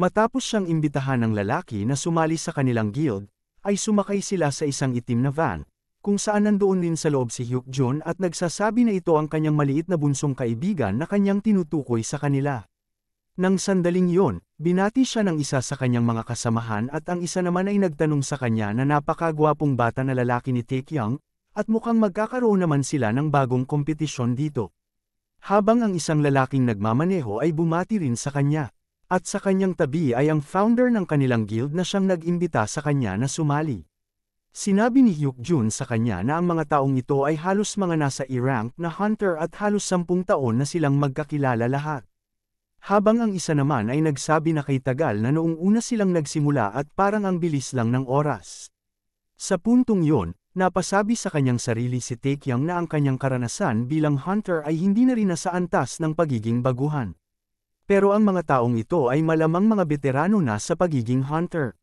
Matapos siyang imbitahan ng lalaki na sumali sa kanilang guild, ay sumakay sila sa isang itim na van, kung saan nandoon din sa loob si Hyukjun at nagsasabi na ito ang kanyang maliit na bunsong kaibigan na kanyang tinutukoy sa kanila. Nang sandaling yon, binati siya ng isa sa kanyang mga kasamahan at ang isa naman ay nagtanong sa kanya na napakagwapong bata na lalaki ni Taekyung, at mukhang magkakaroon naman sila ng bagong kompetisyon dito. Habang ang isang lalaking nagmamaneho ay bumati rin sa kanya. At sa kanyang tabi ay ang founder ng kanilang guild na siyang nag-imbita sa kanya na sumali. Sinabi ni Hyukjun sa kanya na ang mga taong ito ay halos mga nasa E-rank na hunter at halos 10 taon na silang magkakilala lahat. Habang ang isa naman ay nagsabi na kay tagal na noong una silang nagsimula at parang ang bilis lang ng oras. Sa puntong yon, napasabi sa kanyang sarili si Taekyung na ang kanyang karanasan bilang hunter ay hindi na rin nasa antas ng pagiging baguhan. Pero ang mga taong ito ay malamang mga veterano na sa pagiging hunter.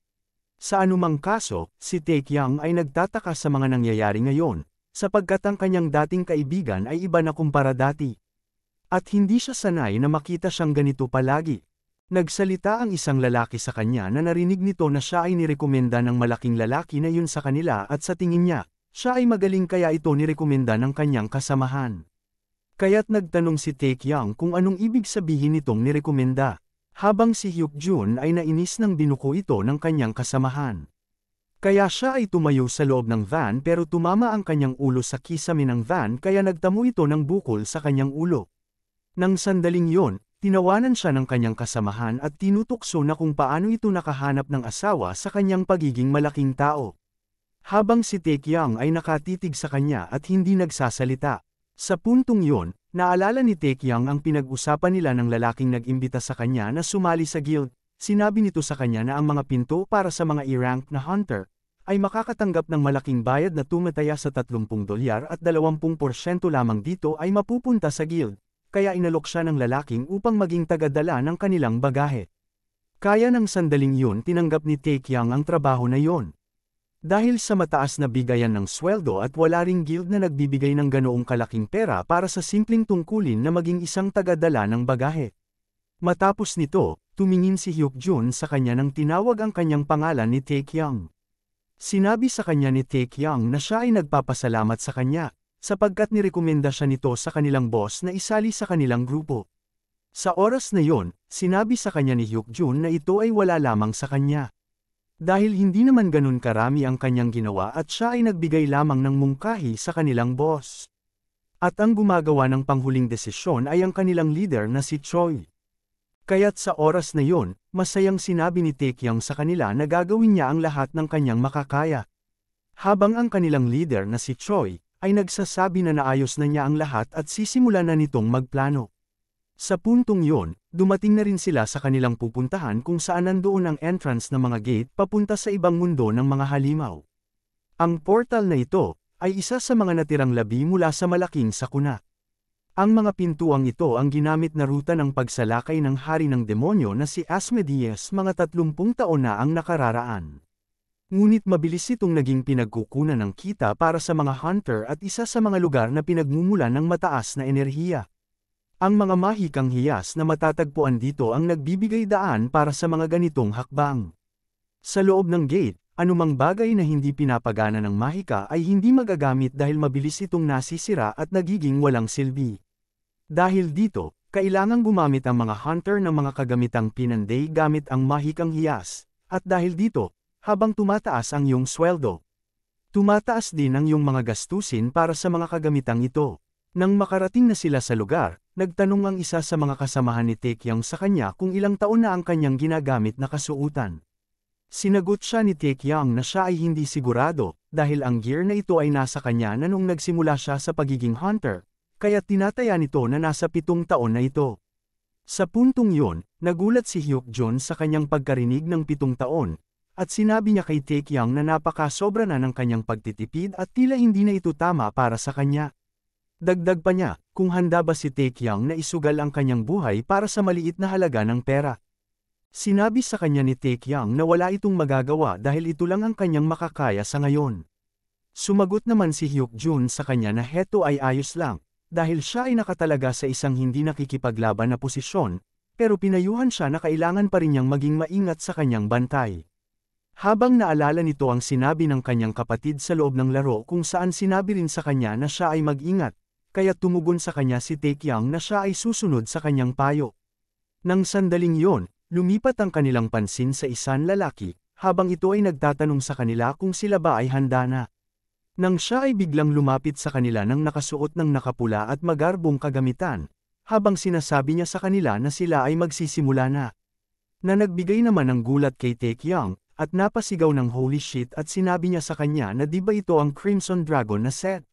Sa anumang kaso, si Taekyung ay nagtataka sa mga nangyayari ngayon, sapagkat ang kanyang dating kaibigan ay iba na kumpara dati. At hindi siya sanay na makita siyang ganito palagi. Nagsalita ang isang lalaki sa kanya na narinig nito na siya ay nirekomenda ng malaking lalaki na yun sa kanila at sa tingin niya, siya ay magaling kaya ito nirekomenda ng kanyang kasamahan. Kaya't nagtanong si Taekyung kung anong ibig sabihin nitong nirekomenda, habang si Hyukjun ay nainis ng binuko ito ng kanyang kasamahan. Kaya siya ay tumayo sa loob ng van pero tumama ang kanyang ulo sa kisame ng van kaya nagtamo ito ng bukol sa kanyang ulo. Nang sandaling yon, tinawanan siya ng kanyang kasamahan at tinutukso na kung paano ito nakahanap ng asawa sa kanyang pagiging malaking tao. Habang si Taekyung ay nakatitig sa kanya at hindi nagsasalita. Sa puntong yon, naalala ni Taekyung ang pinag-usapan nila ng lalaking nag-imbita sa kanya na sumali sa guild. Sinabi nito sa kanya na ang mga pinto para sa mga E-rank na hunter ay makakatanggap ng malaking bayad na tumataya sa $30 at 20% lamang dito ay mapupunta sa guild, kaya inalok siya ng lalaking upang maging tagadala ng kanilang bagahe. Kaya ng sandaling yun tinanggap ni Taekyung ang trabaho na yon. Dahil sa mataas na bigayan ng sweldo at wala ring guild na nagbibigay ng ganoong kalaking pera para sa simpleng tungkulin na maging isang tagadala ng bagahe. Matapos nito, tumingin si Hyukjun sa kanya nang tinawag ang kanyang pangalan ni Taekyung. Sinabi sa kanya ni Taekyung na siya ay nagpapasalamat sa kanya, sapagkat nirekomenda siya nito sa kanilang boss na isali sa kanilang grupo. Sa oras na yon, sinabi sa kanya ni Hyukjun na ito ay wala lamang sa kanya. Dahil hindi naman ganun karami ang kanyang ginawa at siya ay nagbigay lamang ng mungkahi sa kanilang boss. At ang gumagawa ng panghuling desisyon ay ang kanilang leader na si Choi. Kaya't sa oras na yon, masayang sinabi ni Taekyung sa kanila na gagawin niya ang lahat ng kanyang makakaya. Habang ang kanilang leader na si Choi, ay nagsasabi na naayos na niya ang lahat at sisimulan na nitong magplano. Sa puntong yon, dumating na rin sila sa kanilang pupuntahan kung saan nandoon ang entrance ng mga gate papunta sa ibang mundo ng mga halimaw. Ang portal na ito, ay isa sa mga natirang labi mula sa malaking sakuna. Ang mga pintuang ito ang ginamit na ruta ng pagsalakay ng hari ng demonyo na si Asmodeus mga 30 taon na ang nakararaan. Ngunit mabilis itong naging pinagkukunan ng kita para sa mga hunter at isa sa mga lugar na pinagmumulan ng mataas na enerhiya. Ang mga mahikang hiyas na matatagpuan dito ang nagbibigay daan para sa mga ganitong hakbang. Sa loob ng gate, anumang bagay na hindi pinapagana ng mahika ay hindi magagamit dahil mabilis itong nasisira at nagiging walang silbi. Dahil dito, kailangang gumamit ang mga hunter ng mga kagamitang pinanday gamit ang mahikang hiyas, at dahil dito, habang tumataas ang iyong sweldo, tumataas din ang iyong mga gastusin para sa mga kagamitang ito. Nang makarating na sila sa lugar, nagtanong ang isa sa mga kasamahan ni Taekyung sa kanya kung ilang taon na ang kanyang ginagamit na kasuutan. Sinagot siya ni Taekyung na siya ay hindi sigurado, dahil ang gear na ito ay nasa kanya na nung nagsimula siya sa pagiging hunter, kaya tinataya nito na nasa 7 taon na ito. Sa puntong yon, nagulat si Hyukjun sa kanyang pagkarinig ng 7 taon, at sinabi niya kay Taekyung na napaka-sobra na ng kanyang pagtitipid at tila hindi na ito tama para sa kanya. Dagdag pa niya, kung handa ba si Taekyung na isugal ang kanyang buhay para sa maliit na halaga ng pera. Sinabi sa kanya ni Taekyung na wala itong magagawa dahil ito lang ang kanyang makakaya sa ngayon. Sumagot naman si Hyukjun sa kanya na heto ay ayos lang, dahil siya ay nakatalaga sa isang hindi nakikipaglaban na posisyon, pero pinayuhan siya na kailangan pa rin niyang maging maingat sa kanyang bantay. Habang naalala nito ang sinabi ng kanyang kapatid sa loob ng laro kung saan sinabi rin sa kanya na siya ay mag-ingat, kaya tumugon sa kanya si Taekyang na siya ay susunod sa kanyang payo. Nang sandaling yon, lumipat ang kanilang pansin sa isang lalaki, habang ito ay nagtatanong sa kanila kung sila ba ay handa na. Nang siya ay biglang lumapit sa kanila nang nakasuot ng nakapula at magarbong kagamitan, habang sinasabi niya sa kanila na sila ay magsisimula na. Na nagbigay naman ng gulat kay Taekyang, at napasigaw ng holy shit at sinabi niya sa kanya na di ba ito ang Crimson Dragon na set.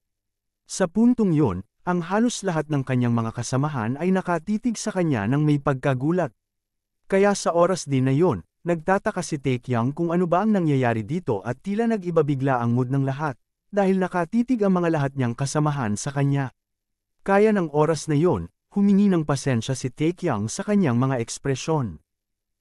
Sa puntong yon, ang halos lahat ng kanyang mga kasamahan ay nakatitig sa kanya ng may pagkagulat. Kaya sa oras din na yon, nagtataka si Taekyang kung ano ba ang nangyayari dito at tila nag-iba bigla ang mood ng lahat, dahil nakatitig ang mga lahat niyang kasamahan sa kanya. Kaya ng oras na yon, humingi ng pasensya si Taekyang sa kanyang mga ekspresyon.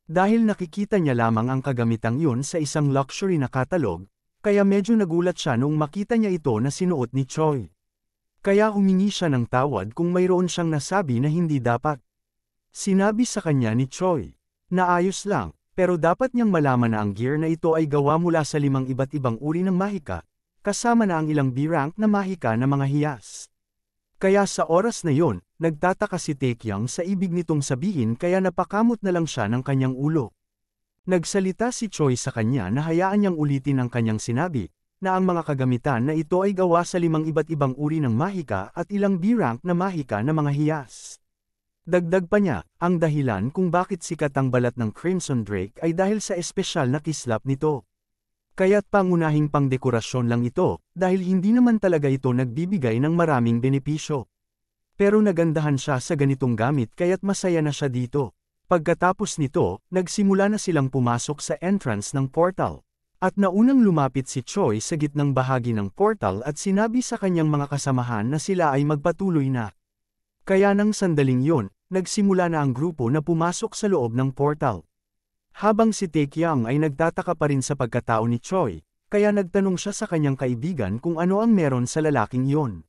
Dahil nakikita niya lamang ang kagamitang yun sa isang luxury na katalog, kaya medyo nagulat siya noong makita niya ito na sinuot ni Choi. Kaya humingi siya ng tawad kung mayroon siyang nasabi na hindi dapat. Sinabi sa kanya ni Choi, na ayos lang, pero dapat niyang malaman na ang gear na ito ay gawa mula sa 5 iba't ibang uri ng mahika, kasama na ang ilang B-rank na mahika na mga hiyas. Kaya sa oras na yon, nagtataka si Taekyang sa ibig nitong sabihin kaya napakamot na lang siya ng kanyang ulo. Nagsalita si Choi sa kanya na hayaan niyang ulitin ang kanyang sinabi, na ang mga kagamitan na ito ay gawa sa 5 iba't ibang uri ng mahika at ilang B-rank na mahika na mga hiyas. Dagdag pa niya, ang dahilan kung bakit sikat ang balat ng Crimson Drake ay dahil sa espesyal na kislap nito. Kaya't pangunahing pangdekorasyon lang ito, dahil hindi naman talaga ito nagbibigay ng maraming benepisyo. Pero nagandahan siya sa ganitong gamit kaya't masaya na siya dito. Pagkatapos nito, nagsimula na silang pumasok sa entrance ng portal. At naunang lumapit si Choi sa gitnang bahagi ng portal at sinabi sa kanyang mga kasamahan na sila ay magpatuloy na. Kaya nang sandaling yon, nagsimula na ang grupo na pumasok sa loob ng portal. Habang si Taekyang ay nagtataka pa rin sa pagkatao ni Choi, kaya nagtanong siya sa kanyang kaibigan kung ano ang meron sa lalaking yon.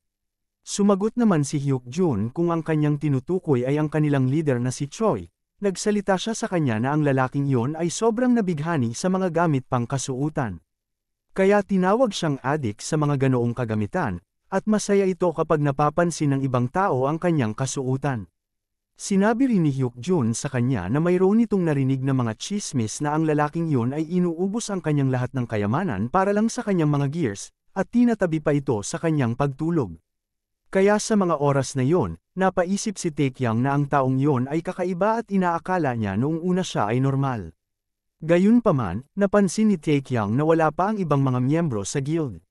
Sumagot naman si Hyuk-jun kung ang kanyang tinutukoy ay ang kanilang leader na si Choi. Nagsalita siya sa kanya na ang lalaking yon ay sobrang nabighani sa mga gamit pang kasuutan. Kaya tinawag siyang adik sa mga ganoong kagamitan, at masaya ito kapag napapansin ng ibang tao ang kanyang kasuutan. Sinabi rin ni Hyuk-jun sa kanya na mayroon itong narinig na mga chismis na ang lalaking yun ay inuubos ang kanyang lahat ng kayamanan para lang sa kanyang mga gears, at tinatabi pa ito sa kanyang pagtulog. Kaya sa mga oras na yon, napaisip si Taekyang na ang taong yon ay kakaiba at inaakala niya noong una siya ay normal. Gayunpaman, napansin ni Taekyang na wala pa ang ibang mga miyembro sa guild.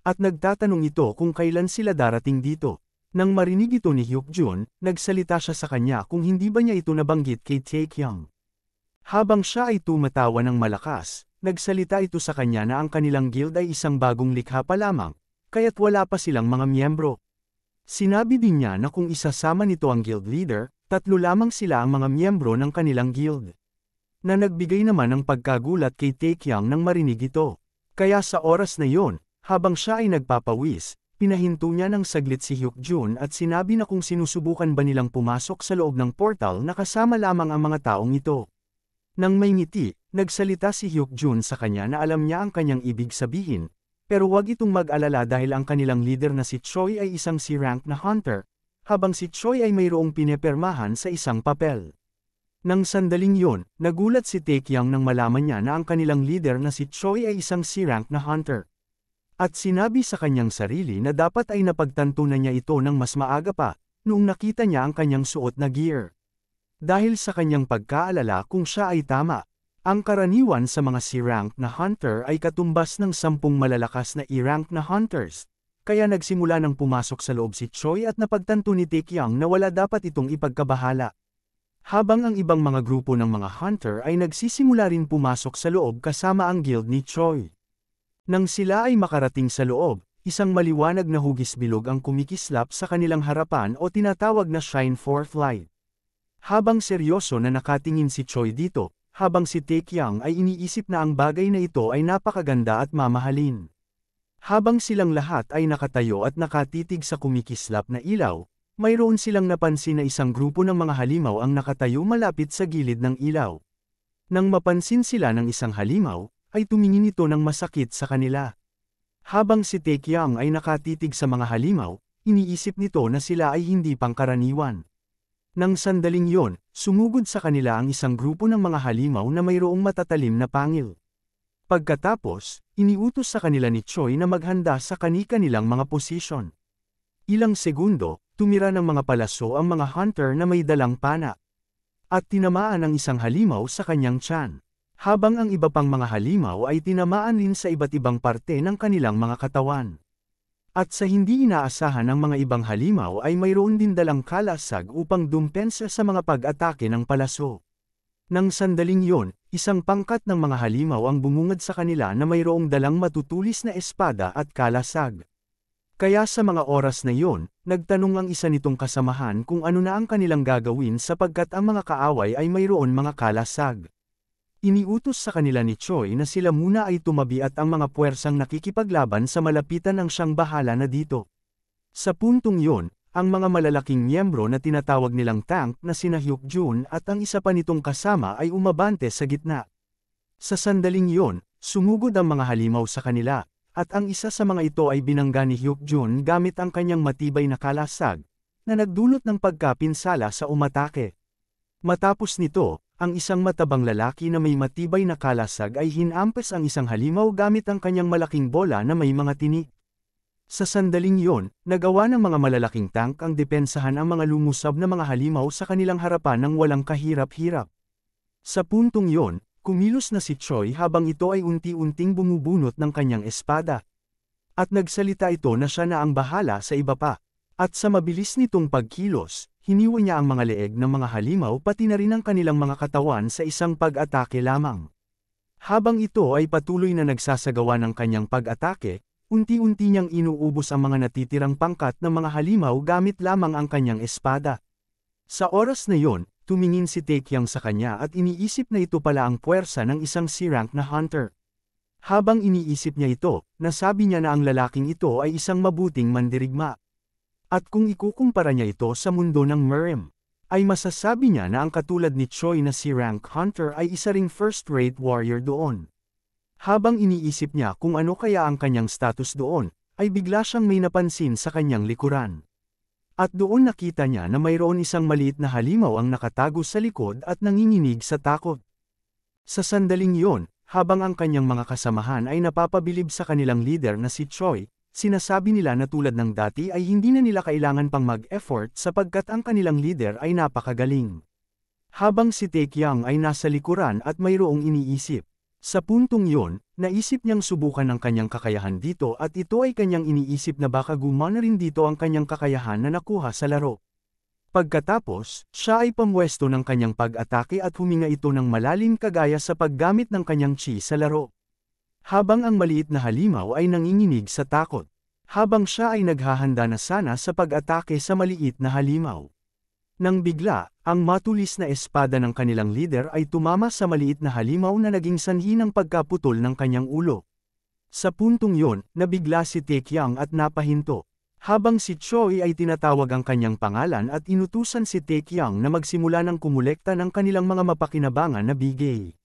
At nagtatanong ito kung kailan sila darating dito. Nang marinig ito ni Hyuk-jun, nagsalita siya sa kanya kung hindi ba niya ito nabanggit kay Taekyang. Habang siya ay tumatawa ng malakas, nagsalita ito sa kanya na ang kanilang guild ay isang bagong likha pa lamang, kaya't wala pa silang mga miyembro. Sinabi din niya na kung isasama nito ang guild leader, 3 lamang sila ang mga miyembro ng kanilang guild. Na nagbigay naman ng pagkagulat kay Taekyang nang marinig ito. Kaya sa oras na yon, habang siya ay nagpapawis, pinahinto niya ng saglit si Hyuk-jun at sinabi na kung sinusubukan ba nilang pumasok sa loob ng portal na kasama lamang ang mga taong ito. Nang may ngiti, nagsalita si Hyuk-jun sa kanya na alam niya ang kanyang ibig sabihin, pero huwag itong mag-alala dahil ang kanilang leader na si Choi ay isang C-rank na hunter, habang si Choi ay mayroong pinepermahan sa isang papel. Nang sandaling yon, nagulat si Taekyang nang malaman niya na ang kanilang leader na si Choi ay isang C-rank na hunter. At sinabi sa kanyang sarili na dapat ay napagtanto na niya ito ng mas maaga pa, noong nakita niya ang kanyang suot na gear. Dahil sa kanyang pagkaalala kung siya ay tama, ang karaniwan sa mga C-rank na hunter ay katumbas ng 10 malalakas na E-rank na hunters, kaya nagsimula ng pumasok sa loob si Choi at napagtanto ni Taekyang na wala dapat itong ipagkabahala. Habang ang ibang mga grupo ng mga hunter ay nagsisimula rin pumasok sa loob kasama ang guild ni Choi. Nang sila ay makarating sa loob, isang maliwanag na hugis bilog ang kumikislap sa kanilang harapan o tinatawag na Shine Forth Light. Habang seryoso na nakatingin si Choi dito, habang si Taekyang ay iniisip na ang bagay na ito ay napakaganda at mamahalin. Habang silang lahat ay nakatayo at nakatitig sa kumikislap na ilaw, mayroon silang napansin na isang grupo ng mga halimaw ang nakatayo malapit sa gilid ng ilaw. Nang mapansin sila ng isang halimaw, ay tumingin ito ng masakit sa kanila. Habang si Taekyang ay nakatitig sa mga halimaw, iniisip nito na sila ay hindi pangkaraniwan. Nang sandaling yon, sumugod sa kanila ang isang grupo ng mga halimaw na mayroong matatalim na pangil. Pagkatapos, iniutos sa kanila ni Choi na maghanda sa kani-kanilang mga posisyon. Ilang segundo, tumira ng mga palaso ang mga hunter na may dalang pana. At tinamaan ang isang halimaw sa kanyang tiyan. Habang ang iba pang mga halimaw ay tinamaan din sa iba't ibang parte ng kanilang mga katawan. At sa hindi inaasahan ng mga ibang halimaw ay mayroon din dalang kalasag upang dumpensa sa mga pag-atake ng palaso. Nang sandaling yon, isang pangkat ng mga halimaw ang bumungad sa kanila na mayroong dalang matutulis na espada at kalasag. Kaya sa mga oras na yon, nagtanong ang isa nitong kasamahan kung ano na ang kanilang gagawin sapagkat ang mga kaaway ay mayroon mga kalasag. Iniutos sa kanila ni Choi na sila muna ay tumabi at ang mga puwersang nakikipaglaban sa malapitan ang siyang bahala na dito. Sa puntong yon, ang mga malalaking miyembro na tinatawag nilang tank na sina Hyukjun at ang isa pa nitong kasama ay umabante sa gitna. Sa sandaling yon, sumugod ang mga halimaw sa kanila. At ang isa sa mga ito ay binangga ni Hyukjun gamit ang kanyang matibay na kalasag, na nagdulot ng pagkapinsala sa umatake. Matapos nito, ang isang matabang lalaki na may matibay na kalasag ay hinampas ang isang halimaw gamit ang kanyang malaking bola na may mga tinik. Sa sandaling yon, nagawa ng mga malalaking tank ang depensahan ang mga lumusab na mga halimaw sa kanilang harapan ng walang kahirap-hirap. Sa puntong yon, kumilos na si Choi habang ito ay unti-unting bumubunot ng kanyang espada. At nagsalita ito na siya na ang bahala sa iba pa. At sa mabilis nitong pagkilos, hiniwa niya ang mga leeg ng mga halimaw pati na rin ang kanilang mga katawan sa isang pag-atake lamang. Habang ito ay patuloy na nagsasagawa ng kanyang pag-atake, unti-unti niyang inuubos ang mga natitirang pangkat ng mga halimaw gamit lamang ang kanyang espada. Sa oras na yon, tumingin si Taekyang sa kanya at iniisip na ito pala ang puwersa ng isang C-rank na hunter. Habang iniisip niya ito, nasabi niya na ang lalaking ito ay isang mabuting mandirigma. At kung ikukumpara niya ito sa mundo ng Mirim, ay masasabi niya na ang katulad ni Choi na C-rank hunter ay isa ring first-rate warrior doon. Habang iniisip niya kung ano kaya ang kanyang status doon, ay bigla siyang may napansin sa kanyang likuran. At doon nakita niya na mayroon isang maliit na halimaw ang nakatago sa likod at nanginginig sa takot. Sa sandaling yon, habang ang kanyang mga kasamahan ay napapabilib sa kanilang leader na si Choi, sinasabi nila na tulad ng dati ay hindi na nila kailangan pang mag-effort sapagkat ang kanilang leader ay napakagaling. Habang si Taekyang ay nasa likuran at mayroong iniisip. Sa puntong yon, naisip niyang subukan ang kanyang kakayahan dito at ito ay kanyang iniisip na baka gumana rin dito ang kanyang kakayahan na nakuha sa laro. Pagkatapos, siya ay pamwesto ng kanyang pag-atake at huminga ito ng malalim kagaya sa paggamit ng kanyang chi sa laro. Habang ang maliit na halimaw ay nanginginig sa takot. Habang siya ay naghahanda na sana sa pag-atake sa maliit na halimaw. Nang bigla, ang matulis na espada ng kanilang leader ay tumama sa maliit na halimaw na naging sanhi ng pagkaputol ng kanyang ulo. Sa puntong yon, nabigla si Taekyang at napahinto. Habang si Choi ay tinatawag ang kanyang pangalan at inutusan si Taekyang na magsimula ng kumulekta ng kanilang mga mapakinabangan na bigay.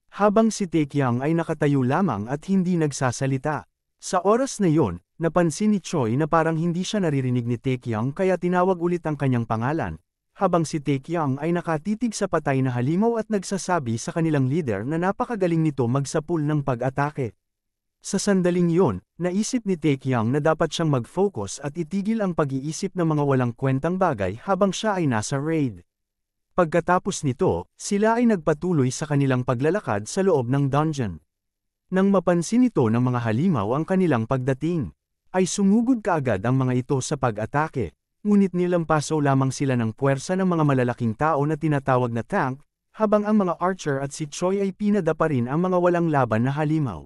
Habang si Taekyang ay nakatayo lamang at hindi nagsasalita. Sa oras na yon, napansin ni Choi na parang hindi siya naririnig ni Taekyang kaya tinawag ulit ang kanyang pangalan. Habang si Taekyang ay nakatitig sa patay na halimaw at nagsasabi sa kanilang leader na napakagaling nito magsapul ng pag-atake. Sa sandaling yon, naisip ni Taekyang na dapat siyang mag-focus at itigil ang pag-iisip ng mga walang kwentang bagay habang siya ay nasa raid. Pagkatapos nito, sila ay nagpatuloy sa kanilang paglalakad sa loob ng dungeon. Nang mapansin ito ng mga halimaw ang kanilang pagdating, ay sumugod kaagad ang mga ito sa pag-atake. Ngunit nilampaso lamang sila ng puwersa ng mga malalaking tao na tinatawag na tank, habang ang mga archer at si Choi ay pinadapa rin ang mga walang laban na halimaw.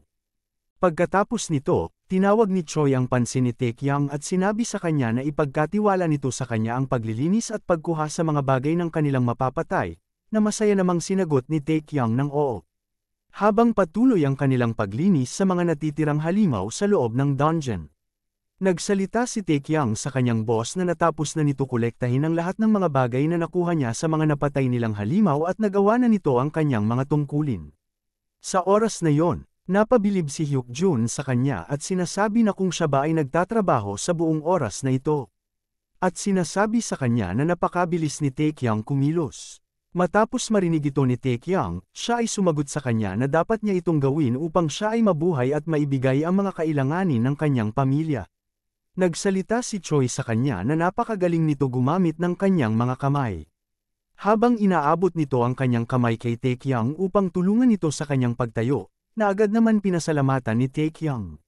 Pagkatapos nito, tinawag ni Choi ang pansin ni Taekyang at sinabi sa kanya na ipagkatiwala nito sa kanya ang paglilinis at pagkuha sa mga bagay ng kanilang mapapatay, na masaya namang sinagot ni Taekyang ng oo. Habang patuloy ang kanilang paglinis sa mga natitirang halimaw sa loob ng dungeon. Nagsalita si Taekyang sa kanyang boss na natapos na nito kolektahin ang lahat ng mga bagay na nakuha niya sa mga napatay nilang halimaw at nagawa na nito ang kanyang mga tungkulin. Sa oras na yon, napabilib si Hyuk-jun sa kanya at sinasabi na kung siya ba ay nagtatrabaho sa buong oras na ito. At sinasabi sa kanya na napakabilis ni Taekyang kumilos. Matapos marinig ito ni Taekyang, siya ay sumagot sa kanya na dapat niya itong gawin upang siya ay mabuhay at maibigay ang mga kailanganin ng kanyang pamilya. Nagsalita si Choi sa kanya na napakagaling nito gumamit ng kanyang mga kamay. Habang inaabot nito ang kanyang kamay kay Taekyang upang tulungan ito sa kanyang pagtayo, na agad naman pinasalamatan ni Taekyang.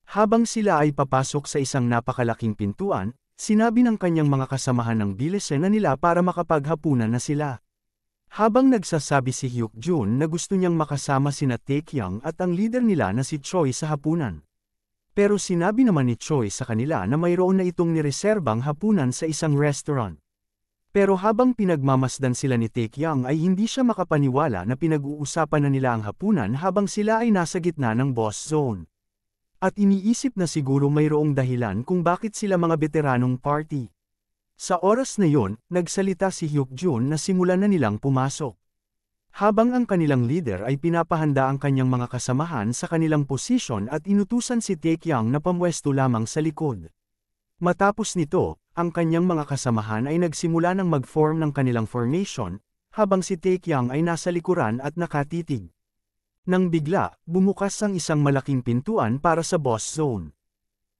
Habang sila ay papasok sa isang napakalaking pintuan, sinabi ng kanyang mga kasamahan ng bilisan na nila para makapaghapunan na sila. Habang nagsasabi si Hyuk-jun na gusto niyang makasama sina Taekyang at ang leader nila na si Choi sa hapunan. Pero sinabi naman ni Choi sa kanila na mayroon na itong nireserbang hapunan sa isang restaurant. Pero habang pinagmamasdan sila ni Taekyang ay hindi siya makapaniwala na pinag-uusapan na nila ang hapunan habang sila ay nasa gitna ng boss zone. At iniisip na siguro mayroong dahilan kung bakit sila mga veteranong party. Sa oras na yon, nagsalita si Hyuk-jun na simulan na nilang pumasok. Habang ang kanilang leader ay pinapahanda ang kanyang mga kasamahan sa kanilang posisyon at inutusan si Taekyang na pamwesto lamang sa likod. Matapos nito, ang kanyang mga kasamahan ay nagsimula ng mag-form ng kanilang formation, habang si Taekyang ay nasa likuran at nakatitig. Nang bigla, bumukas ang isang malaking pintuan para sa boss zone.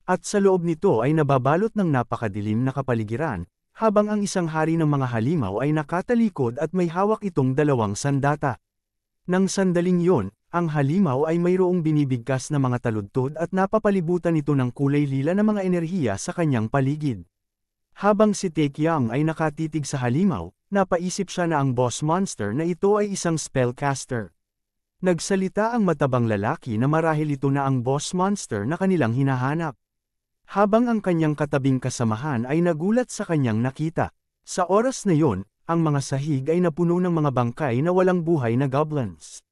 At sa loob nito ay nababalot ng napakadilim na kapaligiran, habang ang isang hari ng mga halimaw ay nakatalikod at may hawak itong dalawang sandata. Nang sandaling yon, ang halimaw ay mayroong binibigkas na mga taludtod at napapalibutan ito ng kulay lila na mga enerhiya sa kanyang paligid. Habang si Taekyang ay nakatitig sa halimaw, napaisip siya na ang boss monster na ito ay isang spellcaster. Nagsalita ang matabang lalaki na marahil ito na ang boss monster na kanilang hinahanap. Habang ang kanyang katabing kasamahan ay nagulat sa kanyang nakita. Sa oras na yon, ang mga sahig ay napuno ng mga bangkay na walang buhay na goblins.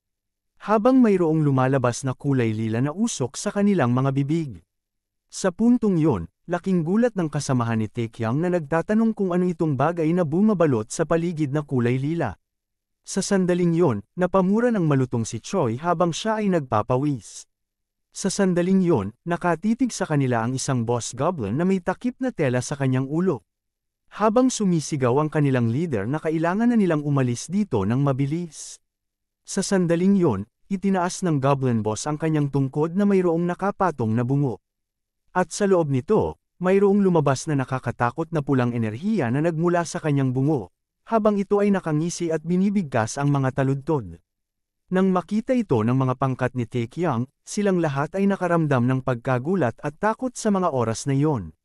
Habang mayroong lumalabas na kulay lila na usok sa kanilang mga bibig. Sa puntong yon, laking gulat ng kasamahan ni Taekyang na nagtatanong kung ano itong bagay na bumabalot sa paligid na kulay lila. Sa sandaling yon, napamura ng malutong si Choi habang siya ay nagpapawis. Sa sandaling yon, nakatitig sa kanila ang isang boss goblin na may takip na tela sa kanyang ulo. Habang sumisigaw ang kanilang leader na kailangan na nilang umalis dito ng mabilis. Sa sandaling yon, itinaas ng goblin boss ang kanyang tungkod na mayroong nakapatong na bungo. At sa loob nito, mayroong lumabas na nakakatakot na pulang enerhiya na nagmula sa kanyang bungo, habang ito ay nakangisi at binibigkas ang mga taludtod. Nang makita ito ng mga pangkat ni Taekyang, silang lahat ay nakaramdam ng pagkagulat at takot sa mga oras na iyon.